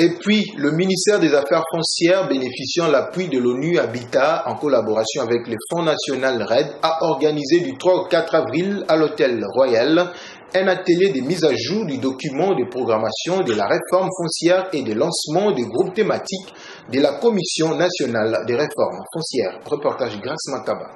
Et puis, le ministère des Affaires foncières, bénéficiant de l'appui de l'ONU Habitat, en collaboration avec le Fonds national RED, a organisé du 3 au 4 avril à l'Hôtel Royal un atelier de mise à jour du document de programmation de la réforme foncière et de lancement des groupes thématiques de la Commission nationale des réformes foncières. Reportage Grace Makaba.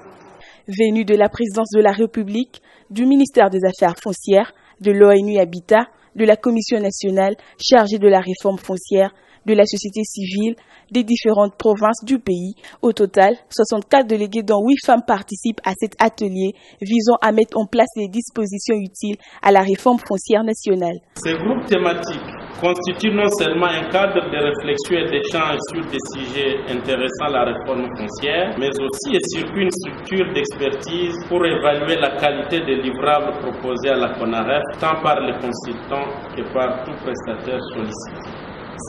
Venu de la présidence de la République, du ministère des Affaires foncières, de l'ONU Habitat, de la Commission nationale chargée de la réforme foncière, de la société civile, des différentes provinces du pays. Au total, 64 délégués dont 8 femmes participent à cet atelier visant à mettre en place les dispositions utiles à la réforme foncière nationale. Ces groupes thématiques constituent non seulement un cadre de réflexion et d'échange sur des sujets intéressant la réforme foncière, mais aussi et surtout une structure d'expertise pour évaluer la qualité des livrables proposés à la CONAREF, tant par les consultants que par tout prestataire sollicité.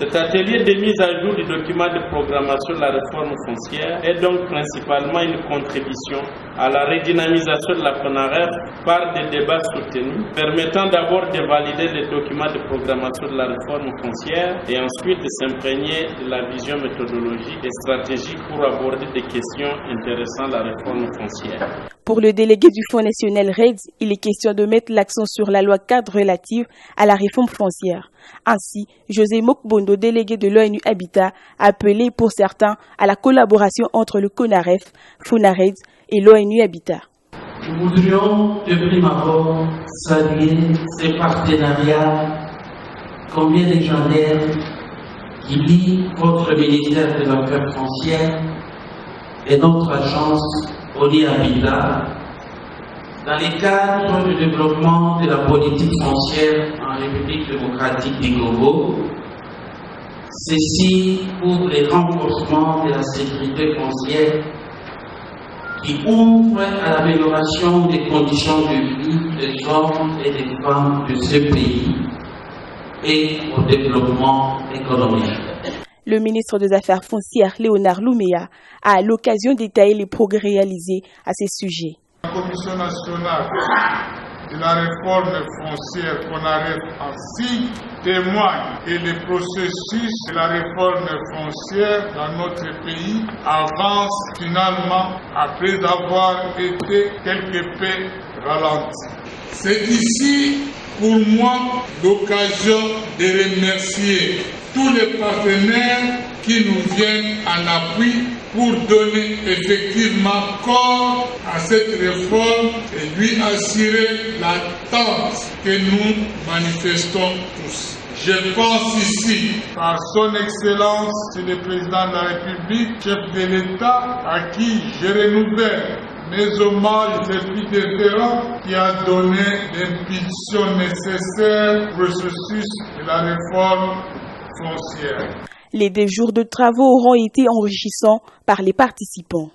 Cet atelier de mise à jour du document de programmation de la réforme foncière est donc principalement une contribution à la redynamisation de la CONAREF par des débats soutenus, permettant d'abord de valider les documents de programmation de la réforme foncière et ensuite de s'imprégner de la vision méthodologique et stratégique pour aborder des questions intéressant la réforme foncière. Pour le délégué du Fonds national RED, il est question de mettre l'accent sur la loi cadre relative à la réforme foncière. Ainsi, José Mokbondo, délégué de l'ONU Habitat, a appelé pour certains à la collaboration entre le CONAREF, FONARED et l'ONU Habitat. Nous voudrions de prime abord saluer ces partenariats combien légendaires qui lient votre ministère des Affaires foncières et notre agence ONU Habitat dans les cadres du développement de la politique foncière en République démocratique du Congo, ceci pour le renforcement de la sécurité foncière qui ouvre à l'amélioration des conditions de vie des hommes et des femmes de ce pays et au développement économique. Le ministre des Affaires foncières, Léonard Louméa, a à l'occasion détaillé les progrès réalisés à ces sujets. La Commission nationale de la réforme foncière CONAREF ainsi témoigne que le processus de la réforme foncière dans notre pays avance finalement après avoir été quelque peu ralenti. C'est ici pour moi l'occasion de remercier tous les partenaires qui nous viennent en appui pour donner effectivement corps à cette réforme et lui assurer l'attente que nous manifestons tous. Je pense ici à son Excellence, le Président de la République, chef de l'État, à qui je renouvelle mes hommages les plus déférents, qui a donné l'impulsion nécessaire au processus de la réforme foncière. Les 2 jours de travaux auront été enrichissants par les participants.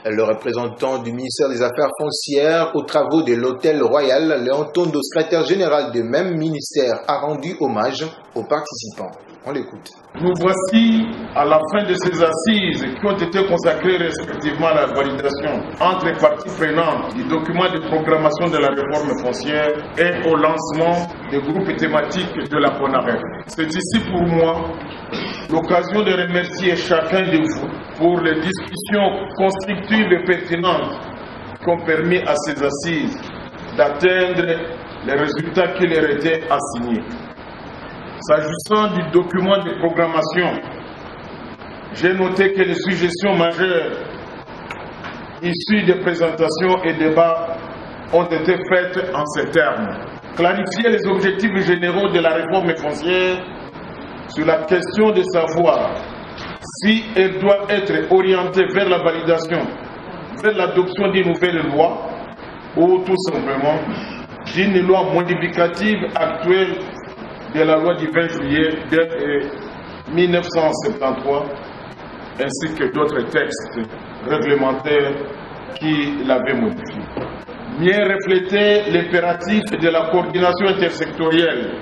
Le représentant du ministère des Affaires foncières aux travaux de l'Hôtel Royal, Léon Tondo, secrétaire général du même ministère, a rendu hommage aux participants. On l'écoute. Nous voici à la fin de ces assises qui ont été consacrées respectivement à la validation entre les parties prenantes du document de programmation de la réforme foncière et au lancement des groupes thématiques de la CONAREF. C'est ici pour moi l'occasion de remercier chacun de vous pour les discussions constructives et pertinentes qui ont permis à ces assises d'atteindre les résultats qui leur étaient assignés. S'agissant du document de programmation, j'ai noté que les suggestions majeures issues des présentations et débats ont été faites en ces termes. Clarifier les objectifs généraux de la réforme foncière sur la question de savoir si elle doit être orientée vers la validation, vers l'adoption d'une nouvelle loi ou tout simplement d'une loi modificative actuelle de la loi du 20 juillet 1973 ainsi que d'autres textes réglementaires qui l'avaient modifié. Mieux refléter l'impératif de la coordination intersectorielle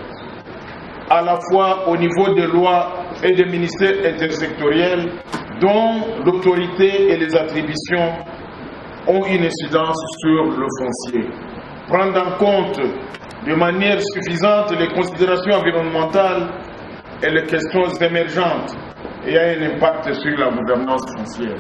à la fois au niveau des lois et des ministères intersectoriels dont l'autorité et les attributions ont une incidence sur le foncier. Prendre en compte de manière suffisante les considérations environnementales et les questions émergentes et a un impact sur la gouvernance foncière.